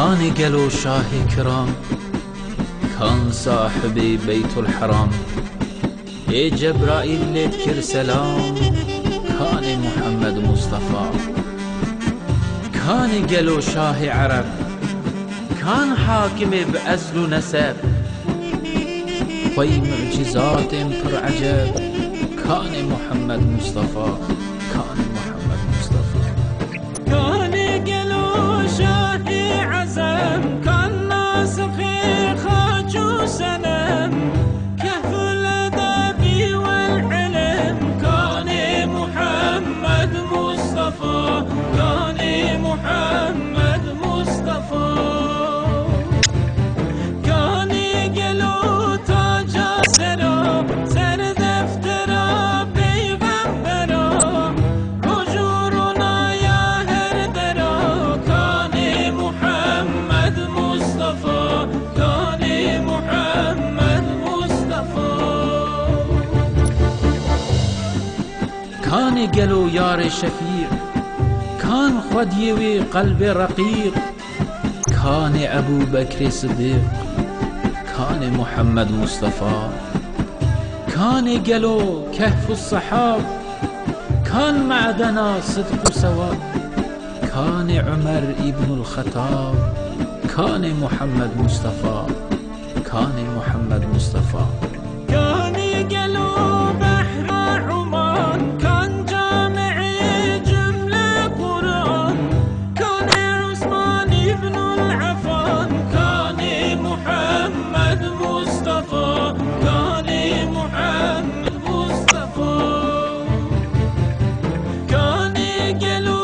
کان گلو شاه کرام، کان صاحب بیت الحرام. ای جبرائیل لید کر سلام، کان محمد مصطفى. کان گلو شاه عرب، کان حاکم بعزل و نسب. خوی معجزات پر عجب، کان محمد مصطفى. کان محمد مصطفى. کان گلو شاه عزم، کان ناسخ خاج و سنم. كهف الأدب والعلم، كان محمد مصطفى. كان محمد مصطفى. كان قلو تاج سرا، سر دفترا پیغمبرا. رجورنا يا هردرا، كان محمد مصطفى. كان محمد مصطفى. کان گلو یار شفیع، کان خودیوی قلب رقیق. کان ابو بکر صدیق، کان محمد مصطفى. کان گلو کهف الصحاب، کان معدنا صدق و ثواب. کان عمر ابن الخطاب، کان محمد مصطفى. کان محمد مصطفى. كان قلو بحر عمان، كان جامع جملة قرآن. كان عثمان بن العفان، كان محمد مصطفى. كان محمد مصطفى. كان قلو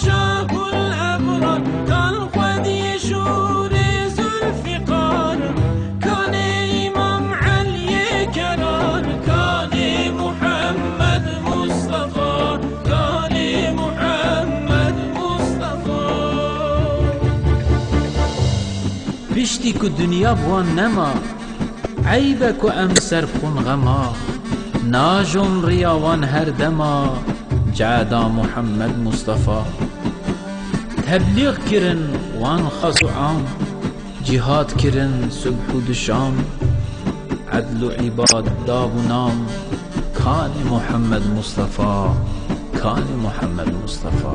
شاه الأبرار، كان خدي شور ذوالفقار. كان إمام علي كرار، كان محمد مصطفى. كان محمد مصطفى. پشتی که دنیا بوان نما، عیبک و امسر کن غما. ناجون ریاوان هر دما، جعدا محمد مصطفى. تبلیغ کرن وان خاص و عام، جهاد کرن صبح و دشام. عدل و عباد داب و نام، کان محمد مصطفى. کان محمد مصطفى.